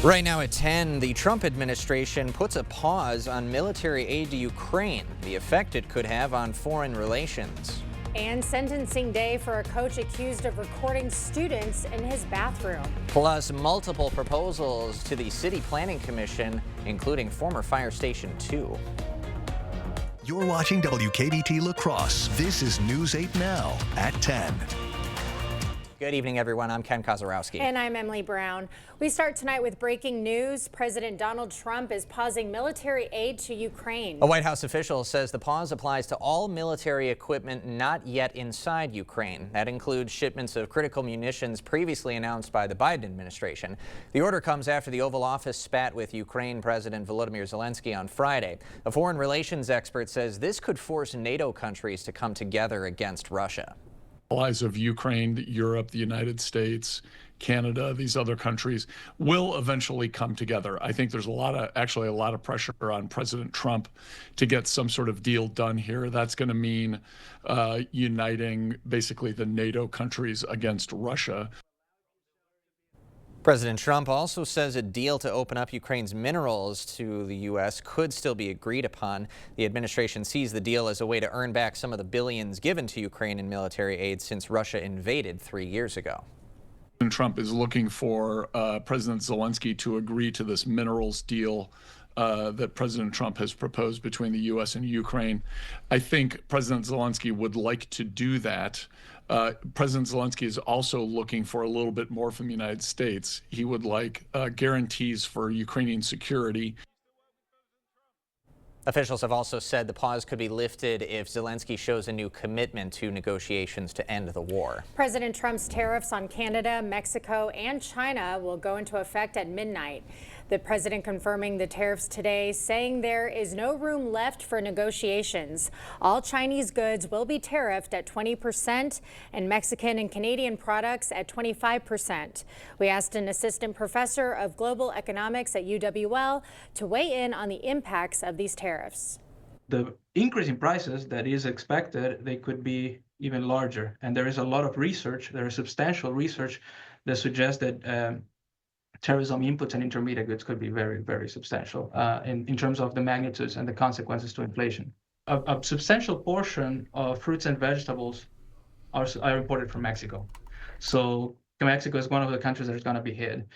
Right now at 10, the Trump administration puts a pause on military aid to Ukraine, the effect it could have on foreign relations. And sentencing day for a coach accused of recording students in his bathroom. Plus, multiple proposals to the City Planning Commission, including former Fire Station 2. You're watching WKBT La Crosse. This is News 8 Now at 10. Good evening, everyone. I'm Ken Kozarowski. And I'm Emily Brown. We start tonight with breaking news. President Donald Trump is pausing military aid to Ukraine. A White House official says the pause applies to all military equipment not yet inside Ukraine. That includes shipments of critical munitions previously announced by the Biden administration. The order comes after the Oval Office spat with Ukraine President Volodymyr Zelensky on Friday. A foreign relations expert says this could force NATO countries to come together against Russia. Allies of Ukraine, Europe, the United States, Canada, these other countries will eventually come together. I think there's a lot of pressure on President Trump to get some sort of deal done here. That's going to mean uniting basically the NATO countries against Russia. President Trump also says a deal to open up Ukraine's minerals to the U.S. could still be agreed upon. The administration sees the deal as a way to earn back some of the billions given to Ukraine in military aid since Russia invaded 3 years ago. President Trump is looking for President Zelensky to agree to this minerals deal that President Trump has proposed between the U.S. and Ukraine. I think President Zelensky would like to do that. President Zelensky is also looking for a little bit more from the United States. He would like guarantees for Ukrainian security. Officials have also said the pause could be lifted if Zelensky shows a new commitment to negotiations to end the war. President Trump's tariffs on Canada, Mexico, and China will go into effect at midnight. The president confirming the tariffs today, saying there is no room left for negotiations. All Chinese goods will be tariffed at 20% and Mexican and Canadian products at 25%. We asked an assistant professor of global economics at UWL to weigh in on the impacts of these tariffs. The increase in prices that is expected, they could be even larger. And there is a lot of research, there is substantial research that suggests that tariffs on inputs and intermediate goods could be very, very substantial in terms of the magnitudes and the consequences to inflation. A substantial portion of fruits and vegetables are imported from Mexico. So Mexico is one of the countries that is going to be hit.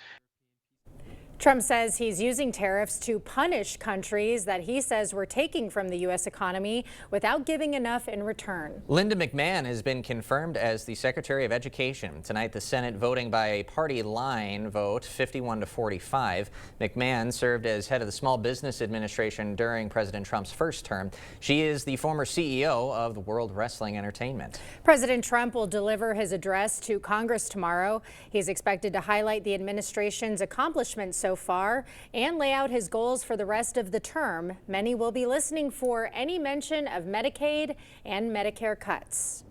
Trump says he's using tariffs to punish countries that he says were taking from the U.S. economy without giving enough in return. Linda McMahon has been confirmed as the Secretary of Education. Tonight, the Senate voting by a party line vote, 51-45. McMahon served as head of the Small Business Administration during President Trump's first term. She is the former CEO of the World Wrestling Entertainment. President Trump will deliver his address to Congress tomorrow. He's expected to highlight the administration's accomplishments so far and lay out his goals for the rest of the term. Many will be listening for any mention of Medicaid and Medicare cuts.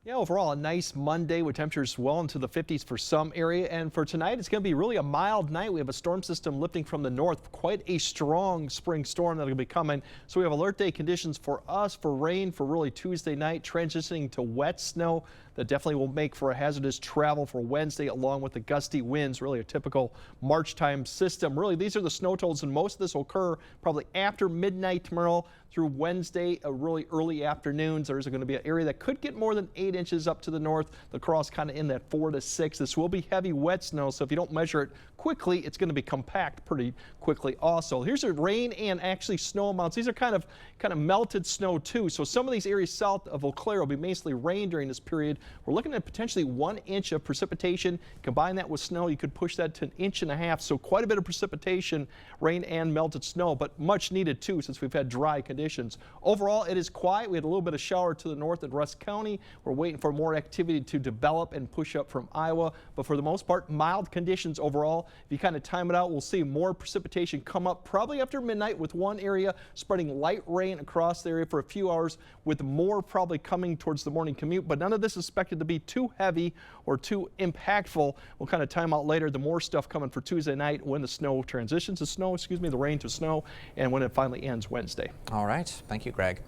Yeah, overall, a nice Monday with temperatures well into the 50s for some area. And for tonight, it's going to be really a mild night. We have a storm system lifting from the north, quite a strong spring storm that'll be coming. So we have alert day conditions for us for rain for really Tuesday night, transitioning to wet snow. That definitely will make for a hazardous travel for Wednesday, along with the gusty winds, really a typical March time system. Really, these are the snow totals, and most of this will occur probably after midnight tomorrow through Wednesday, really early afternoons. There's going to be an area that could get more than 8 inches up to the north. The cross kind of in that 4 to 6. This will be heavy wet snow, so if you don't measure it quickly, it's going to be compact pretty quickly also. Here's the rain and actually snow amounts. These are kind of melted snow too. So some of these areas south of Eau Claire will be mostly rain during this period. We're looking at potentially 1 inch of precipitation. Combine that with snow, you could push that to 1.5 inches. So quite a bit of precipitation, rain and melted snow, but much needed too since we've had dry conditions. Overall, it is quiet. We had a little bit of shower to the north in Rusk County. We're waiting for more activity to develop and push up from Iowa, but for the most part, mild conditions overall. If you kind of time it out, we'll see more precipitation come up probably after midnight, with one area spreading light rain across the area for a few hours, with more probably coming towards the morning commute, but none of this is expected to be too heavy or too impactful. We'll kind of time out later the more stuff coming for Tuesday night when the snow transitions to snow, the rain to snow, and when it finally ends Wednesday. All right. Thank you, Greg.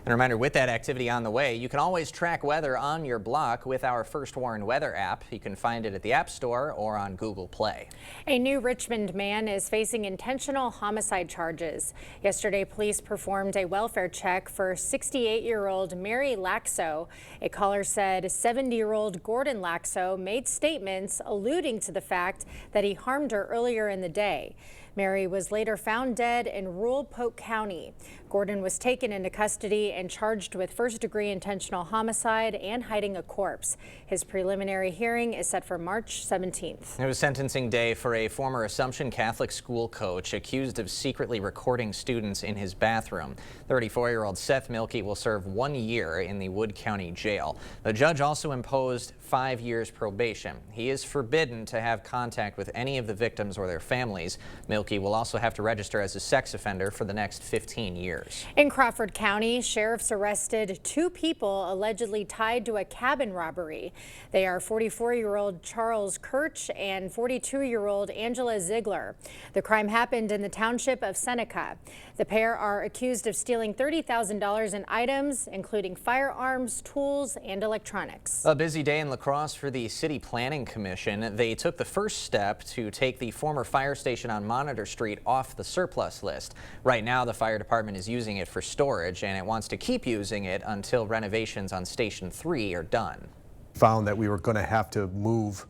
And a reminder, with that activity on the way, you can always track weather on on your block with our First Warn Weather app. You can find it at the App Store or on Google Play. A new Richmond man is facing intentional homicide charges. Yesterday, police performed a welfare check for 68-year-old Mary Laxo. A caller said 70-year-old Gordon Laxo made statements alluding to the fact that he harmed her earlier in the day. Mary was later found dead in rural Polk County. Gordon was taken into custody and charged with first-degree intentional homicide and hiding a corpse. His preliminary hearing is set for March 17th. It was sentencing day for a former Assumption Catholic school coach accused of secretly recording students in his bathroom. 34-year-old Seth Milkey will serve 1 year in the Wood County Jail. The judge also imposed 5 years probation. He is forbidden to have contact with any of the victims or their families. Milkey will also have to register as a sex offender for the next 15 years. In Crawford County, sheriffs arrested 2 people allegedly tied to a cabin robbery. They are 44-year-old Charles Kirch and 42-year-old Angela Ziegler. The crime happened in the township of Seneca. The pair are accused of stealing $30,000 in items, including firearms, tools, and electronics. A busy day in La Crosse for the City Planning Commission. They took the first step to take the former fire station on Monitor Street off the surplus list. Right now, the fire department is using it for storage, and it wants to keep using it until renovations on Station 3 are done. Found that we were going to have to move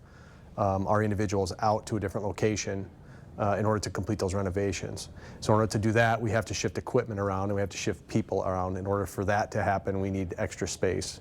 our individuals out to a different location in order to complete those renovations. So in order to do that, we have to shift equipment around and we have to shift people around. In order for that to happen, we need extra space.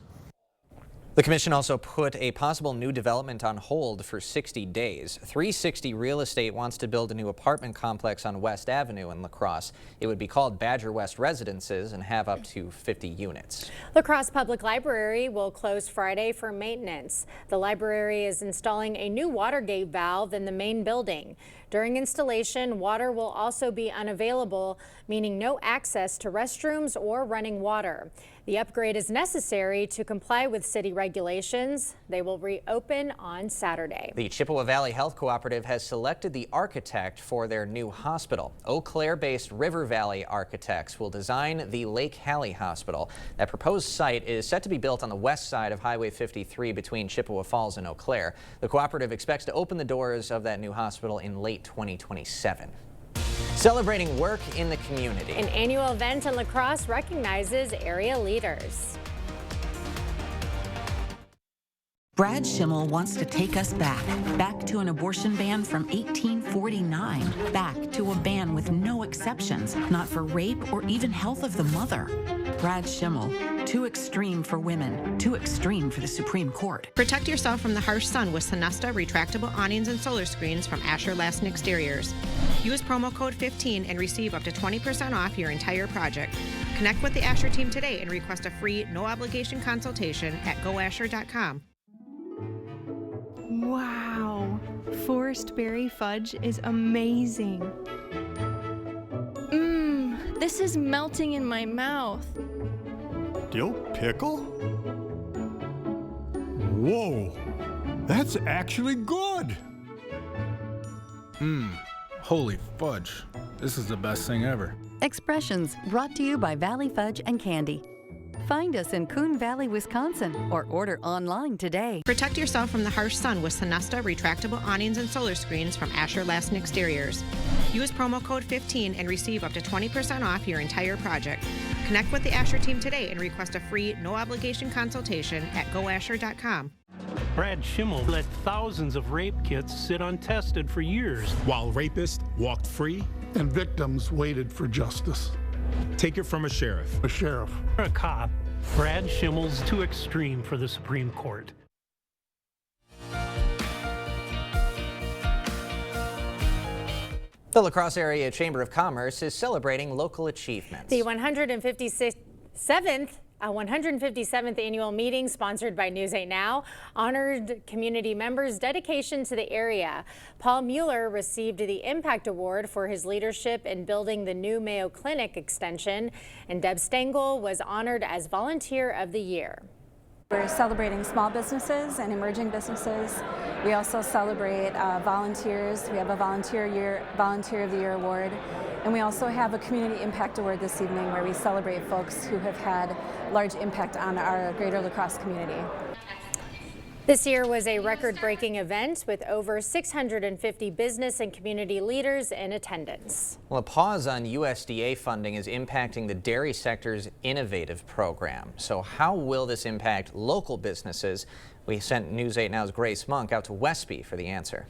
The commission also put a possible new development on hold for 60 days. 360 Real Estate wants to build a new apartment complex on West Avenue in La Crosse. It would be called Badger West Residences and have up to 50 units. La Crosse Public Library will close Friday for maintenance. The library is installing a new water gate valve in the main building. During installation, water will also be unavailable, meaning no access to restrooms or running water. The upgrade is necessary to comply with city regulations. They will reopen on Saturday. The Chippewa Valley Health Cooperative has selected the architect for their new hospital. Eau Claire-based River Valley Architects will design the Lake Hallie Hospital. That proposed site is set to be built on the west side of Highway 53 between Chippewa Falls and Eau Claire. The cooperative expects to open the doors of that new hospital in late 2027. Celebrating work in the community. An annual event in La Crosse recognizes area leaders. Brad Schimmel wants to take us back to an abortion ban from 1849, back to a ban with no exceptions, not for rape or even health of the mother. Brad Schimmel, too extreme for women, too extreme for the Supreme Court. Protect yourself from the harsh sun with Sonesta retractable awnings and solar screens from Asher Lassen Exteriors. Use promo code 15 and receive up to 20% off your entire project. Connect with the Asher team today and request a free, no-obligation consultation at goasher.com. Wow, forest berry fudge is amazing. This is melting in my mouth. Dill pickle? Whoa, that's actually good. Holy fudge. This is the best thing ever. Expressions brought to you by Valley Fudge and Candy. Find us in Coon Valley, Wisconsin, or order online today. Protect yourself from the harsh sun with Sonesta retractable awnings and solar screens from Asher Lassen Exteriors. Use promo code 15 and receive up to 20% off your entire project. Connect with the Asher team today and request a free, no-obligation consultation at goasher.com. Brad Schimmel let thousands of rape kits sit untested for years. While rapists walked free and victims waited for justice. Take it from a sheriff. A sheriff. A cop. Brad Schimmel's too extreme for the Supreme Court. The La Crosse Area Chamber of Commerce is celebrating local achievements. The 157th annual meeting, sponsored by News 8 Now, honored community members' dedication to the area. Paul Mueller received the Impact Award for his leadership in building the new Mayo Clinic extension, and Deb Stengel was honored as Volunteer of the Year. We're celebrating small businesses and emerging businesses. We also celebrate volunteers. We have a Volunteer of the Year award. And we also have a Community Impact Award this evening where we celebrate folks who have had large impact on our greater La Crosse community. This year was a record-breaking event with over 650 business and community leaders in attendance. Well, a pause on USDA funding is impacting the dairy sector's innovative program. So how will this impact local businesses? We sent News 8 Now's Grace Monk out to Westby for the answer.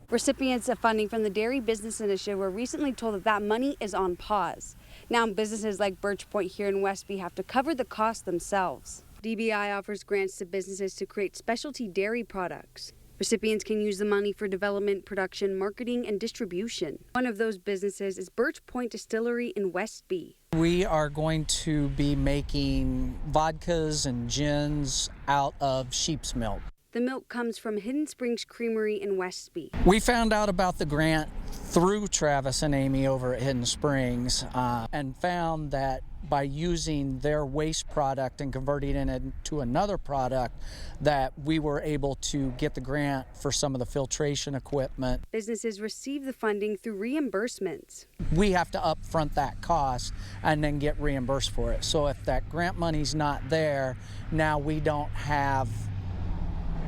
Recipients of funding from the Dairy Business Initiative were recently told that money is on pause. Now businesses like Birch Point here in Westby have to cover the cost themselves. DBI offers grants to businesses to create specialty dairy products. Recipients can use the money for development, production, marketing, and distribution. One of those businesses is Birch Point Distillery in Westby. We are going to be making vodkas and gins out of sheep's milk. The milk comes from Hidden Springs Creamery in Westby. We found out about the grant through Travis and Amy over at Hidden Springs and found that by using their waste product and converting it into another product that we were able to get the grant for some of the filtration equipment. Businesses receive the funding through reimbursements. We have to upfront that cost and then get reimbursed for it. So if that grant money's not there, now we don't have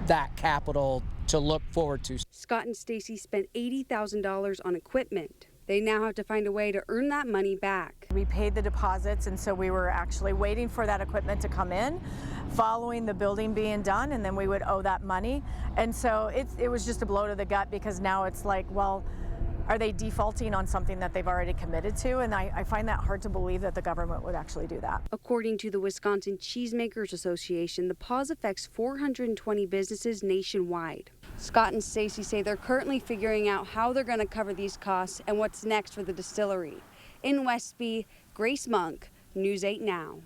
that capital to look forward to. Scott and Stacy spent $80,000 on equipment. They now have to find a way to earn that money back. We paid the deposits, and so we were actually waiting for that equipment to come in, following the building being done, and then we would owe that money. And so it was just a blow to the gut, because now it's like, well, are they defaulting on something that they've already committed to? And I find that hard to believe that the government would actually do that. According to the Wisconsin Cheesemakers Association, the pause affects 420 businesses nationwide. Scott and Stacy say they're currently figuring out how they're going to cover these costs and what's next for the distillery. In Westby, Grace Monk, News 8 Now.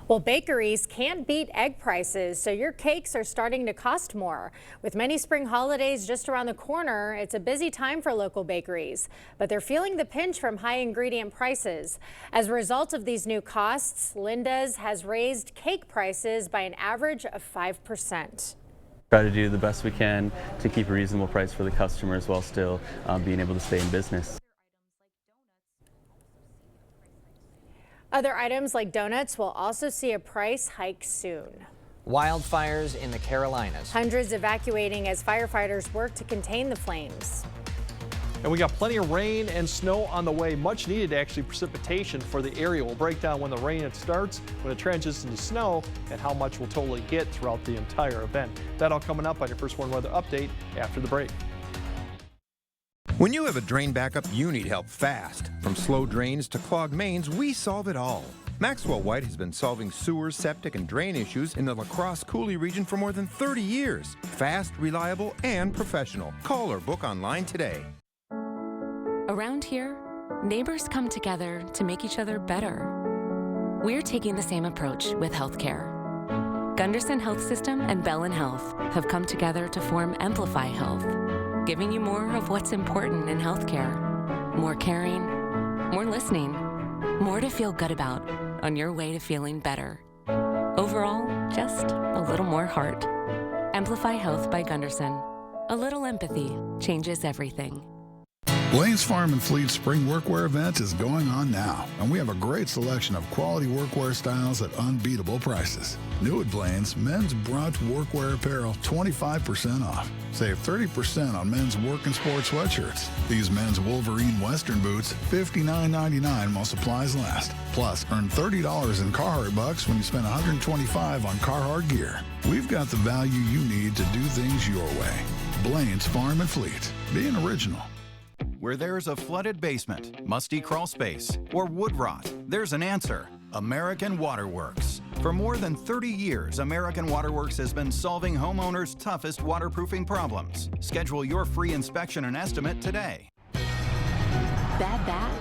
Well, bakeries can't beat egg prices, so your cakes are starting to cost more. With many spring holidays just around the corner, it's a busy time for local bakeries, but they're feeling the pinch from high ingredient prices. As a result of these new costs, Linda's has raised cake prices by an average of 5%. Try to do the best we can to keep a reasonable price for the customers while still being able to stay in business. Other items like donuts will also see a price hike soon. Wildfires in the Carolinas. Hundreds evacuating as firefighters work to contain the flames. And we got plenty of rain and snow on the way, much needed actually precipitation for the area. We'll break down when the rain starts, when it transitions into snow, and how much we'll totally get throughout the entire event. That all coming up on your First Warn Weather Update after the break. When you have a drain backup, you need help fast. From slow drains to clogged mains, we solve it all. Maxwell White has been solving sewer, septic, and drain issues in the La Crosse Coulee region for more than 30 years. Fast, reliable, and professional. Call or book online today. Around here, neighbors come together to make each other better. We're taking the same approach with healthcare. Gunderson Health System and Bellin Health have come together to form Amplify Health, giving you more of what's important in healthcare. More caring, more listening, more to feel good about on your way to feeling better. Overall, just a little more heart. Amplify Health by Gunderson. A little empathy changes everything. Blaine's Farm and Fleet Spring Workwear event is going on now, and we have a great selection of quality workwear styles at unbeatable prices. New at Blaine's, men's brunch workwear apparel 25% off. Save 30% on men's work and sports sweatshirts. These men's Wolverine Western boots, $59.99 while supplies last. Plus, earn $30 in Carhartt bucks when you spend $125 on Carhartt gear. We've got the value you need to do things your way. Blaine's Farm and Fleet, being original. Where there's a flooded basement, musty crawl space, or wood rot, there's an answer. American Waterworks. For more than 30 years, American Waterworks has been solving homeowners' toughest waterproofing problems. Schedule your free inspection and estimate today. Bad back?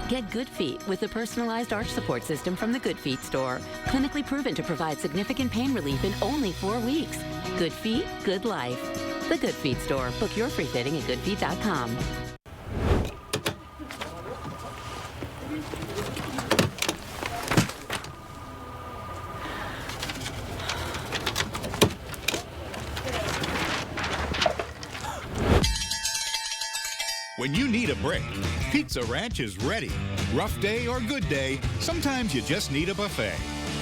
Get Good Feet with the personalized arch support system from the Good Feet store. Clinically proven to provide significant pain relief in only 4 weeks. Good Feet, good life. The Good Feet store. Book your free fitting at goodfeet.com. When you need a break, Pizza Ranch is ready. Rough day or good day, sometimes you just need a buffet.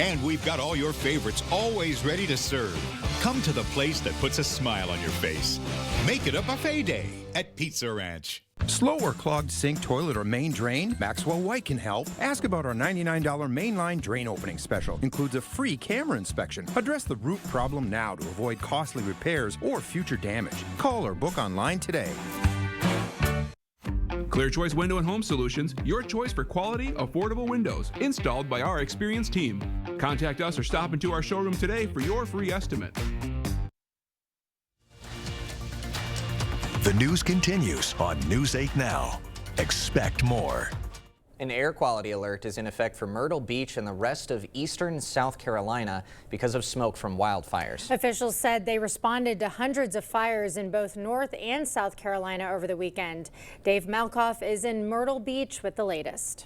And we've got all your favorites always ready to serve. Come to the place that puts a smile on your face. Make it a buffet day at Pizza Ranch. Slow or clogged sink, toilet, or main drain? Maxwell White can help. Ask about our $99 mainline drain opening special. Includes a free camera inspection. Address the root problem now to avoid costly repairs or future damage. Call or book online today. Clear Choice Window and Home Solutions, your choice for quality, affordable windows, installed by our experienced team. Contact us or stop into our showroom today for your free estimate. The news continues on News 8 Now. Expect more. An air quality alert is in effect for Myrtle Beach and the rest of eastern South Carolina because of smoke from wildfires. Officials said they responded to hundreds of fires in both North and South Carolina over the weekend. Dave Malkoff is in Myrtle Beach with the latest.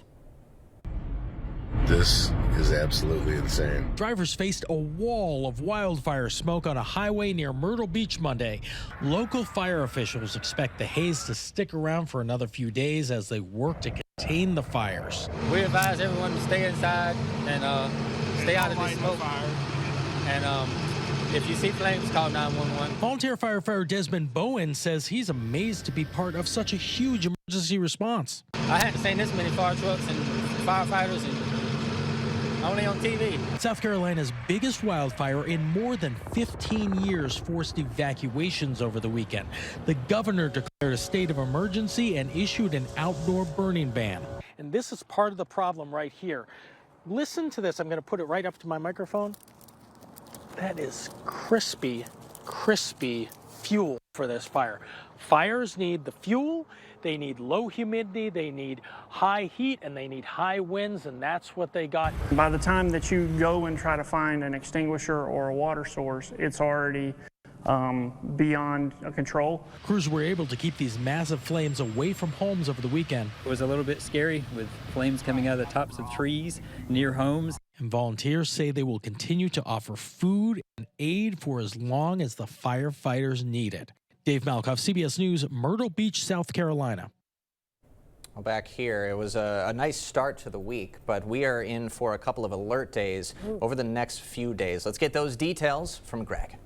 This is absolutely insane. Drivers faced a wall of wildfire smoke on a highway near Myrtle Beach Monday. Local fire officials expect the haze to stick around for another few days as they work to contain the fires. We advise everyone to stay inside and stay out of the smoke. And if you see flames, call 911. Volunteer firefighter Desmond Bowen says he's amazed to be part of such a huge emergency response. I hadn't seen this many fire trucks and firefighters and only on TV. South Carolina's biggest wildfire in more than 15 years forced evacuations over the weekend. The governor declared a state of emergency and issued an outdoor burning ban. And this is part of the problem right here. Listen to this. I'm going to put it right up to my microphone. That is crispy, crispy fuel for this fire. Fires need the fuel. They need low humidity, they need high heat, and they need high winds, and that's what they got. By the time that you go and try to find an extinguisher or a water source, it's already beyond control. Crews were able to keep these massive flames away from homes over the weekend. It was a little bit scary with flames coming out of the tops of trees near homes. And volunteers say they will continue to offer food and aid for as long as the firefighters need it. Dave Malkoff, CBS News, Myrtle Beach, South Carolina. Well, back here, it was a nice start to the week, but we are in for a couple of alert days over the next few days. Let's get those details from Greg.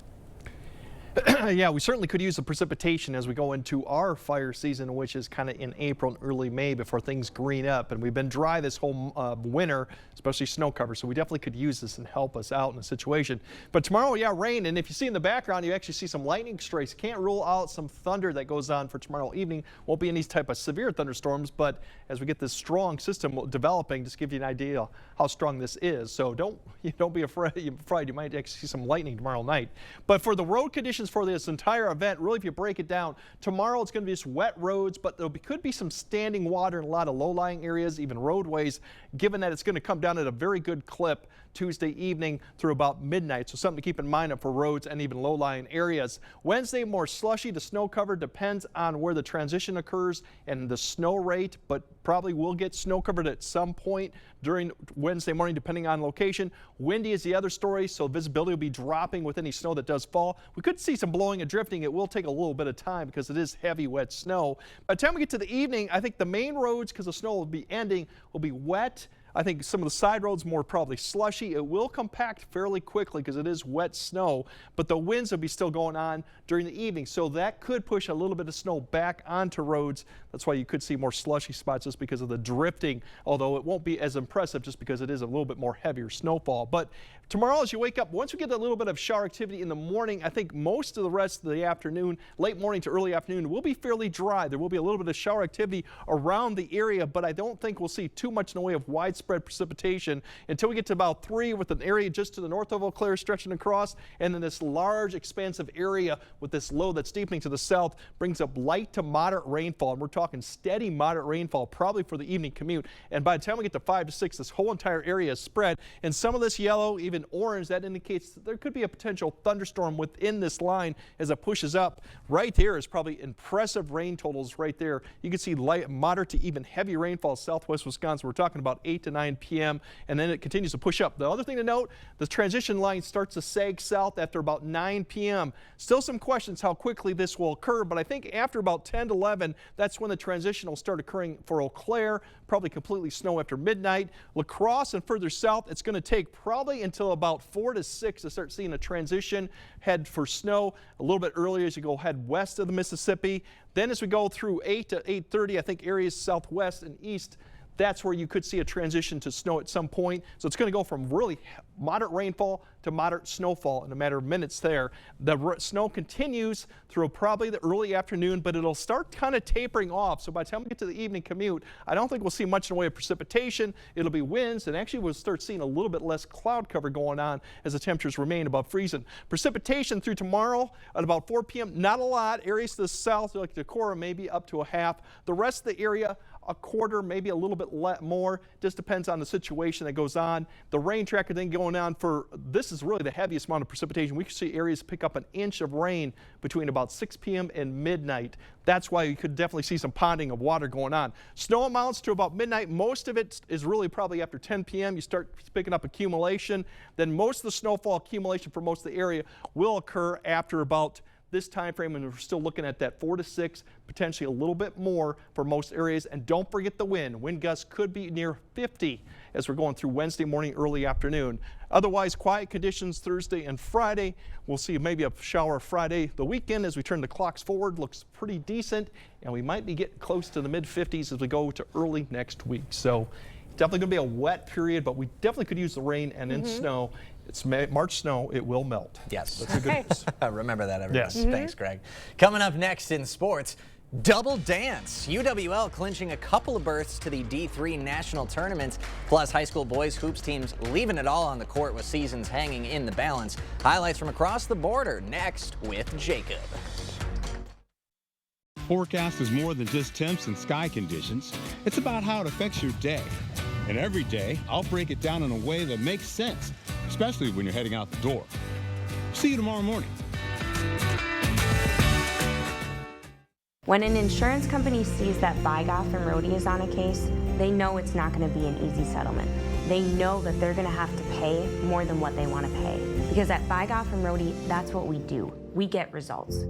Yeah, we certainly could use the precipitation as we go into our fire season, which is kind of in April and early May before things green up. And we've been dry this whole winter, especially snow cover. So we definitely could use this and help us out in the situation. But tomorrow, yeah, rain. And if you see in the background, you actually see some lightning strikes. Can't rule out some thunder that goes on for tomorrow evening. Won't be any type of severe thunderstorms, but as we get this strong system developing, just give you an idea how strong this is. So don't be afraid. You might actually see some lightning tomorrow night. But for the road conditions for this entire event, really, if you break it down, tomorrow it's going to be just wet roads, but there could be some standing water in a lot of low-lying areas, even roadways, given that it's going to come down at a very good clip Tuesday evening through about midnight. So something to keep in mind for roads and even low-lying areas. Wednesday, more slushy. The snow cover depends on where the transition occurs and the snow rate, but probably will get snow covered at some point during Wednesday morning, depending on location. Windy is the other story, so visibility will be dropping with any snow that does fall. We could see some blowing and drifting. It will take a little bit of time because it is heavy, wet snow. By the time we get to the evening, I think the main roads, because the snow will be ending, will be wet. I think some of the side roads more probably slushy. It will compact fairly quickly because it is wet snow, but the winds will be still going on during the evening. So that could push a little bit of snow back onto roads. That's why you could see more slushy spots just because of the drifting, although it won't be as impressive just because it is a little bit more heavier snowfall. But tomorrow as you wake up, once we get a little bit of shower activity in the morning, I think most of the rest of the afternoon, late morning to early afternoon, will be fairly dry. There will be a little bit of shower activity around the area, but I don't think we'll see too much in the way of widespread precipitation until we get to about 3 with an area just to the north of Eau Claire stretching across, and then this large expansive area with this low that's deepening to the south brings up light to moderate rainfall, and we're talking steady moderate rainfall probably for the evening commute. And by the time we get to 5 to 6, this whole entire area is spread, and some of this yellow, even orange, that indicates that there could be a potential thunderstorm within this line as it pushes up. Right here is probably impressive rain totals right there. You can see light, moderate to even heavy rainfall southwest Wisconsin. We're talking about 8 to to 9 p.m. and then it continues to push up. The other thing to note, the transition line starts to sag south after about 9 p.m. Still some questions how quickly this will occur, but I think after about 10 to 11, that's when the transition will start occurring for Eau Claire, probably completely snow after midnight. La Crosse and further south, it's going to take probably until about 4 to 6 to start seeing a transition head for snow a little bit earlier as you go head west of the Mississippi. Then as we go through 8 to 8:30, I think areas southwest and east, that's where you could see a transition to snow at some point. So it's going to go from really moderate rainfall to moderate snowfall in a matter of minutes there. The snow continues through probably the early afternoon, but it'll start kind of tapering off. So by the time we get to the evening commute, I don't think we'll see much in the way of precipitation. It'll be winds, and actually we'll start seeing a little bit less cloud cover going on as the temperatures remain above freezing. Precipitation through tomorrow at about 4 p.m., not a lot. Areas to the south, like Decorah, maybe up to a half. The rest of the area, a quarter, maybe a little bit more. Just depends on the situation that goes on. The rain tracker then going on for, this is really the heaviest amount of precipitation. We could see areas pick up an inch of rain between about 6 p.m. and midnight. That's why you could definitely see some ponding of water going on. Snow amounts to about midnight. Most of it is really probably after 10 p.m. You start picking up accumulation. Then most of the snowfall accumulation for most of the area will occur after about this time frame, and we're still looking at that 4 to 6, potentially a little bit more for most areas. And don't forget the wind. Wind gusts could be near 50 as we're going through Wednesday morning, early afternoon. Otherwise, quiet conditions Thursday and Friday. We'll see maybe a shower Friday. The weekend, as we turn the clocks forward, looks pretty decent, and we might be getting close to the mid-50s as we go to early next week. So definitely going to be a wet period, but we definitely could use the rain and in snow. It's March snow, it will melt. Yes. That's a good news. Remember that, everyone. Yes. Thanks, Greg. Coming up next in sports, double dance. UWL clinching a couple of berths to the D3 national tournament, plus high school boys hoops teams leaving it all on the court with seasons hanging in the balance. Highlights from across the border next with Jacob. Forecast is more than just temps and sky conditions. It's about how it affects your day. And every day, I'll break it down in a way that makes sense, especially when you're heading out the door. See you tomorrow morning. When an insurance company sees that Bygoff and Rohde is on a case, they know it's not going to be an easy settlement. They know that they're going to have to pay more than what they want to pay. Because at Bygoff and Rohde, that's what we do. We get results.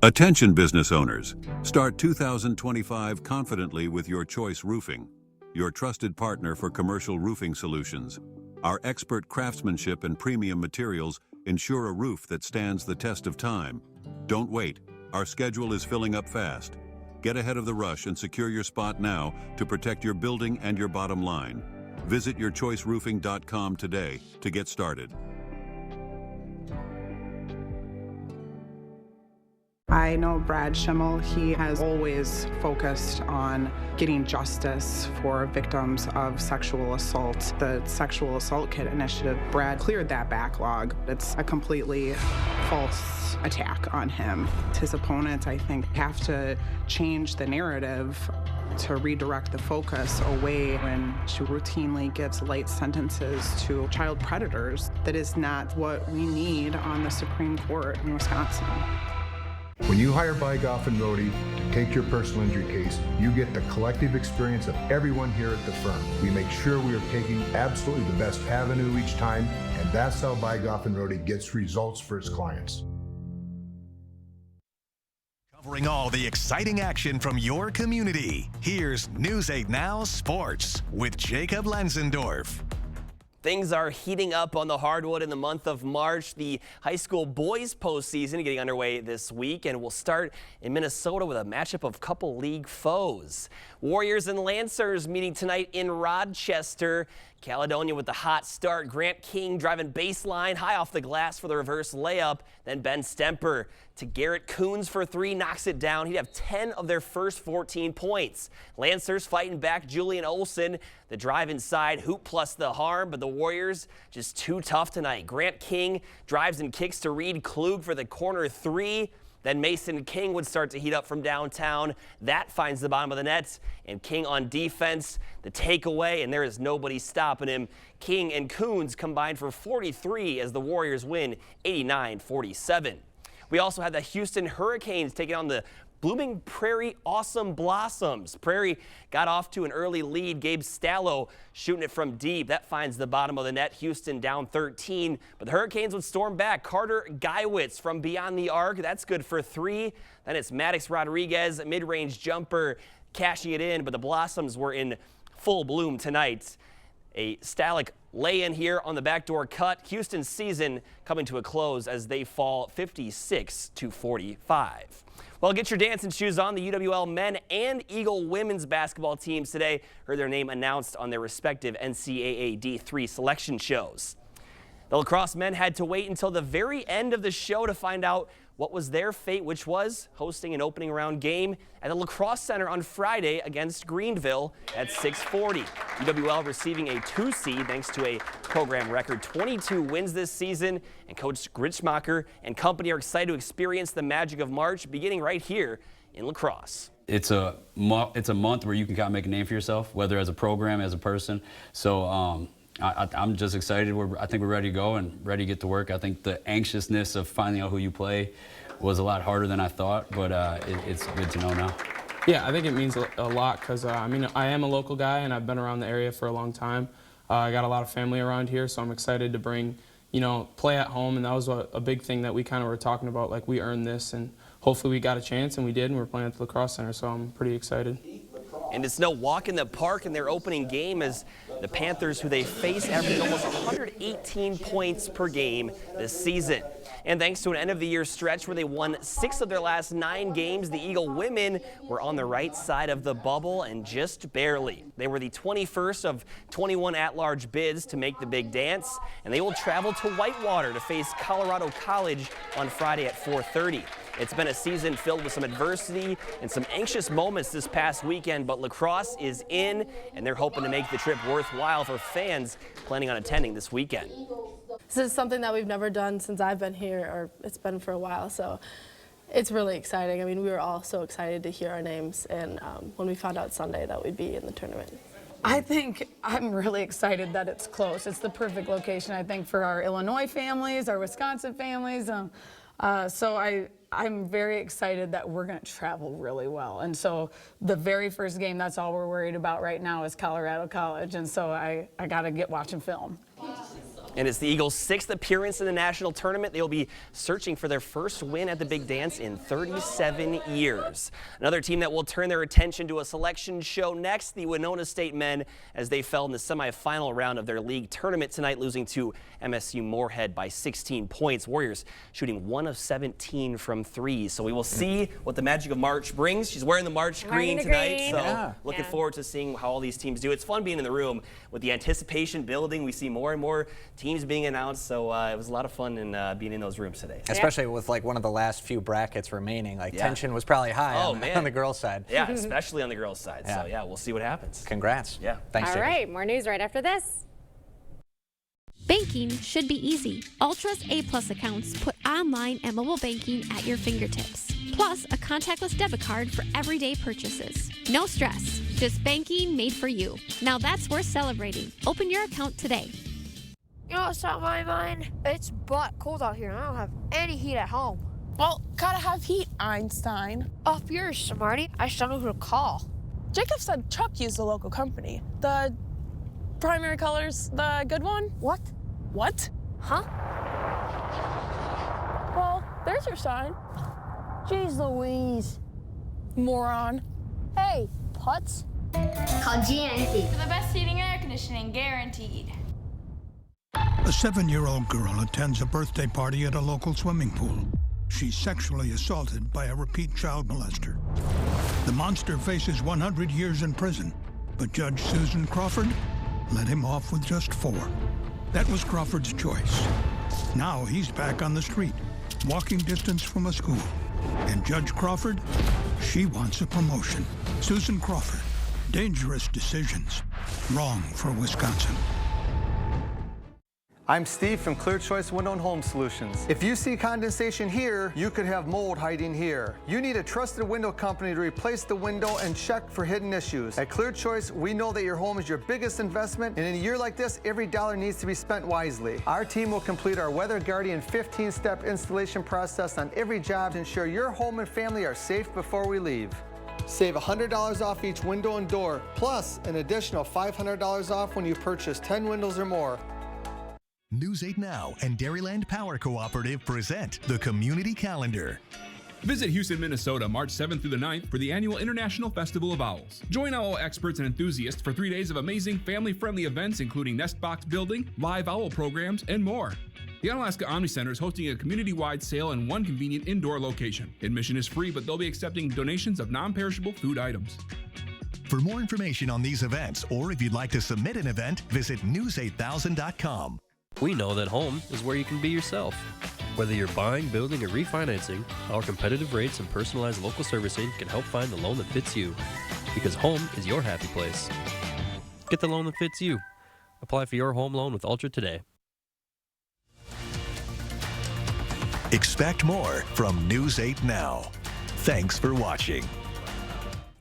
Attention business owners, start 2025 confidently with Your Choice Roofing, your trusted partner for commercial roofing solutions. Our expert craftsmanship and premium materials ensure a roof that stands the test of time. Don't wait, our schedule is filling up fast. Get ahead of the rush and secure your spot now to protect your building and your bottom line. Visit yourchoiceroofing.com today to get started. I know Brad Schimmel. He has always focused on getting justice for victims of sexual assault. The Sexual Assault Kit Initiative, Brad cleared that backlog. It's a completely false attack on him. His opponents, I think, have to change the narrative to redirect the focus away when she routinely gives light sentences to child predators. That is not what we need on the Supreme Court in Wisconsin. When you hire Bygoff and Rohde to take your personal injury case, you get the collective experience of everyone here at the firm. We make sure we are taking absolutely the best avenue each time, and that's how Bygoff and Rohde gets results for its clients. Covering all the exciting action from your community, here's News 8 Now Sports with Jacob Lenzendorf. Things are heating up on the hardwood in the month of March. The high school boys postseason getting underway this week, and we'll start in Minnesota with a matchup of couple league foes. Warriors and Lancers meeting tonight in Rochester. Caledonia with the hot start. Grant King driving baseline, high off the glass for the reverse layup. Then Ben Stemper to Garrett Coons for three, knocks it down. He'd have 10 of their first 14 points. Lancers fighting back. Julian Olson, the drive inside, hoop plus the harm, but the Warriors just too tough tonight. Grant King drives and kicks to Reed Klug for the corner three. Then Mason King would start to heat up from downtown. That finds the bottom of the net, and King on defense, the takeaway, and there is nobody stopping him. King and Coons combined for 43 as the Warriors win 89-47. We also had the Houston Hurricanes taking on the Blooming Prairie Awesome Blossoms. Prairie got off to an early lead. Gabe Stallo shooting it from deep. That finds the bottom of the net. Houston down 13, but the Hurricanes would storm back. Carter Geiwitz from beyond the arc. That's good for three. Then it's Maddox Rodriguez, mid-range jumper, cashing it in, but the Blossoms were in full bloom tonight. A Stalick lay-in here on the backdoor cut. Houston's season coming to a close as they fall 56-45. Well, get your dancing shoes on. The UWL men and Eagle women's basketball teams today heard their name announced on their respective NCAA D3 selection shows. The lacrosse men had to wait until the very end of the show to find out what was their fate, which was hosting an opening round game at the Lacrosse Center on Friday against Greenville at 6:40. UWL receiving a 2 seed thanks to a program record 22 wins this season, and Coach Gritschmacher and company are excited to experience the magic of March beginning right here in lacrosse. It's a month where you can kind of make a name for yourself, whether as a program, as a person. So I'm just excited. I think we're ready to go and ready to get to work. I think the anxiousness of finding out who you play was a lot harder than I thought, but it's good to know now. Yeah, I think it means a lot because, I mean, I am a local guy and I've been around the area for a long time. I got a lot of family around here, so I'm excited to bring, play at home, and that was a big thing that we kind of were talking about, like we earned this, and hopefully we got a chance, and we did, and we're playing at the Lacrosse Center, so I'm pretty excited. And it's no walk in the park in their opening game as the Panthers, who they face, average almost 118 points per game this season. And thanks to an end-of-the-year stretch where they won 6 of their last 9 games, the Eagle women were on the right side of the bubble and just barely. They were the 21st of 21 at-large bids to make the big dance, and they will travel to Whitewater to face Colorado College on Friday at 4:30. It's been a season filled with some adversity and some anxious moments this past weekend, but lacrosse is in, and they're hoping to make the trip worthwhile for fans planning on attending this weekend. This is something that we've never done since I've been here, or it's been for a while, so it's really exciting. I mean, we were all so excited to hear our names, and when we found out Sunday that we'd be in the tournament. I think I'm really excited that it's close. It's the perfect location, I think, for our Illinois families, our Wisconsin families. So I'm very excited that we're going to travel really well. And so the very first game, that's all we're worried about right now is Colorado College. And so I got to get watching film. And it's the Eagles' 6th appearance in the national tournament. They'll be searching for their first win at the Big Dance in 37 years. Another team that will turn their attention to a selection show next, the Winona State men, as they fell in the semifinal round of their league tournament tonight, losing to MSU Moorhead by 16 points. Warriors shooting 1 of 17 from 3. So we will see what the magic of March brings. She's wearing the March green tonight, so looking forward to seeing how all these teams do. It's fun being in the room with the anticipation building. We see more and more teams being announced, so it was a lot of fun in being in those rooms today. Especially with like one of the last few brackets remaining. Like tension was probably high on the girls' side. Yeah, especially on the girls' side. So yeah, we'll see what happens. Congrats. Yeah. Thanks, All right, more news right after this. Banking should be easy. Ultra's A+ accounts put online and mobile banking at your fingertips. Plus, a contactless debit card for everyday purchases. No stress, just banking made for you. Now that's worth celebrating. Open your account today. You know what's on my mind? It's butt cold out here and I don't have any heat at home. Well, gotta have heat, Einstein. Up yours, smarty. I just don't know who to call. Jacob said Chuck used the local company. The Primary Colors, the good one? What? What? Huh? Well, there's your sign. Jeez Louise. Moron. Hey, putz. Call GNC. For the best heating and air conditioning, guaranteed. A 7-year-old girl attends a birthday party at a local swimming pool. She's sexually assaulted by a repeat child molester. The monster faces 100 years in prison, but Judge Susan Crawford let him off with just 4. That was Crawford's choice. Now he's back on the street, walking distance from a school. And Judge Crawford, she wants a promotion. Susan Crawford, dangerous decisions, wrong for Wisconsin. I'm Steve from Clear Choice Window and Home Solutions. If you see condensation here, you could have mold hiding here. You need a trusted window company to replace the window and check for hidden issues. At Clear Choice, we know that your home is your biggest investment, and in a year like this, every dollar needs to be spent wisely. Our team will complete our Weather Guardian 15-step installation process on every job to ensure your home and family are safe before we leave. Save $100 off each window and door, plus an additional $500 off when you purchase 10 windows or more. News 8 Now and Dairyland Power Cooperative present the Community Calendar. Visit Houston, Minnesota, March 7th through the 9th for the annual International Festival of Owls. Join owl experts and enthusiasts for 3 days of amazing family-friendly events including nest box building, live owl programs, and more. The Onalaska Omni Center is hosting a community-wide sale in one convenient indoor location. Admission is free, but they'll be accepting donations of non-perishable food items. For more information on these events, or if you'd like to submit an event, visit news8000.com. We know that home is where you can be yourself. Whether you're buying, building, or refinancing, our competitive rates and personalized local servicing can help find the loan that fits you. Because home is your happy place. Get the loan that fits you. Apply for your home loan with Ultra today. Expect more from News 8 Now. Thanks for watching.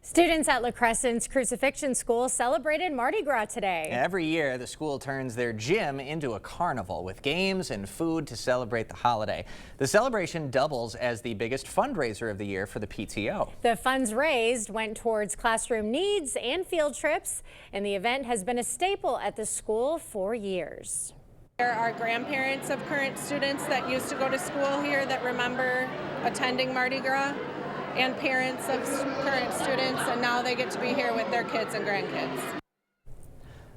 Students at La Crescent's Crucifixion School celebrated Mardi Gras today. Every year, the school turns their gym into a carnival with games and food to celebrate the holiday. The celebration doubles as the biggest fundraiser of the year for the PTO. The funds raised went towards classroom needs and field trips, and the event has been a staple at the school for years. There are grandparents of current students that used to go to school here that remember attending Mardi Gras, and parents of current students, and now they get to be here with their kids and grandkids.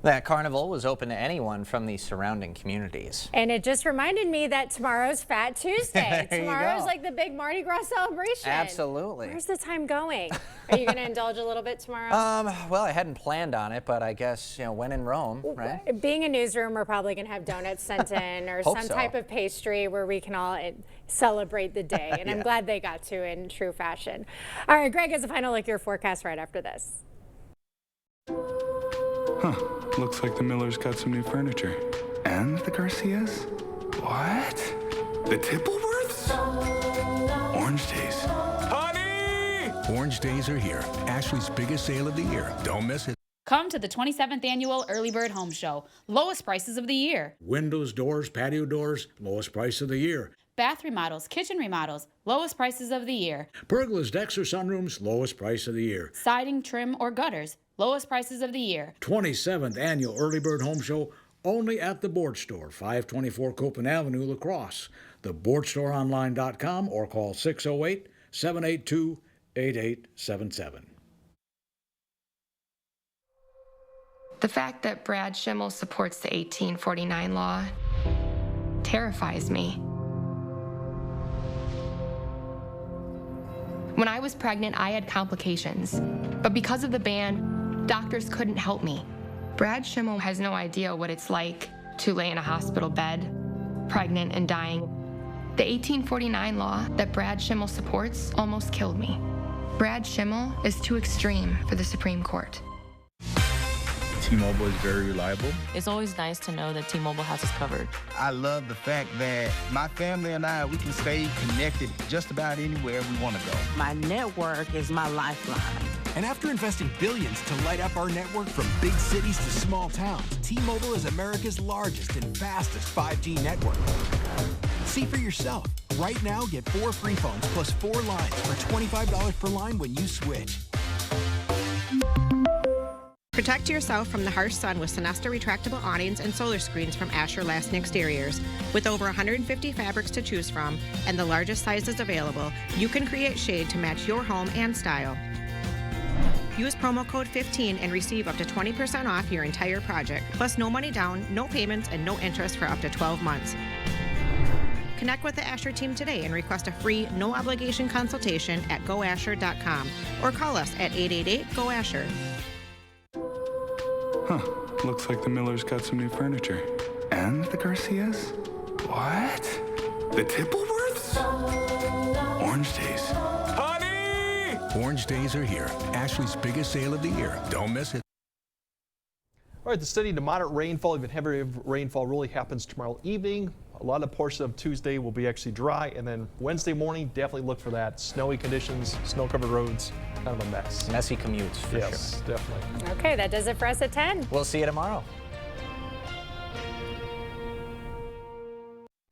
That carnival was open to anyone from the surrounding communities. And it just reminded me that tomorrow's Fat Tuesday. There you Tomorrow's go. like the big Mardi Gras celebration. Absolutely. Where's the time going? Are you going to indulge a little bit tomorrow? Well, I hadn't planned on it, but I guess, when in Rome, right? Being a newsroom, we're probably going to have donuts sent in or some type of pastry where we can all celebrate the day. And I'm glad they got to in true fashion. All right, Greg has a final look at your forecast right after this. Looks like the Millers got some new furniture. And the Garcias? What? The Tippleworths? Orange Days. Honey! Orange Days are here. Ashley's biggest sale of the year. Don't miss it. Come to the 27th Annual Early Bird Home Show. Lowest prices of the year. Windows, doors, patio doors, lowest price of the year. Bath remodels, kitchen remodels, lowest prices of the year. Pergolas, decks, or sunrooms, lowest price of the year. Siding, trim, or gutters, lowest prices of the year. 27th Annual Early Bird Home Show, only at the Board Store, 524 Copen Avenue, La Crosse. TheBoardStoreOnline.com or call 608-782-8877. The fact that Brad Schimmel supports the 1849 law terrifies me. When I was pregnant, I had complications, but because of the ban, doctors couldn't help me. Brad Schimmel has no idea what it's like to lay in a hospital bed, pregnant and dying. The 1849 law that Brad Schimmel supports almost killed me. Brad Schimmel is too extreme for the Supreme Court. T-Mobile is very reliable. It's always nice to know that T-Mobile has us covered. I love the fact that my family and I, we can stay connected just about anywhere we want to go. My network is my lifeline. And after investing billions to light up our network from big cities to small towns, T-Mobile is America's largest and fastest 5G network. See for yourself. Right now, get 4 free phones plus 4 lines for $25 per line when you switch. Protect yourself from the harsh sun with Sonesta retractable awnings and solar screens from Asher Lasting Exteriors. With over 150 fabrics to choose from and the largest sizes available, you can create shade to match your home and style. Use promo code 15 and receive up to 20% off your entire project, plus no money down, no payments, and no interest for up to 12 months. Connect with the Asher team today and request a free, no-obligation consultation at goasher.com or call us at 888-GO-ASHER. Looks like the Millers got some new furniture. And the Garcias? What? The Tippleworths? Orange Days. Honey! Orange Days are here. Ashley's biggest sale of the year. Don't miss it. All right, the steady to moderate rainfall, even heavier rainfall really happens tomorrow evening. A lot of portions of Tuesday will be actually dry, and then Wednesday morning, definitely look for that. Snowy conditions, snow-covered roads, kind of a mess. Messy commutes, for sure. Yes, definitely. Okay, that does it for us at 10. We'll see you tomorrow.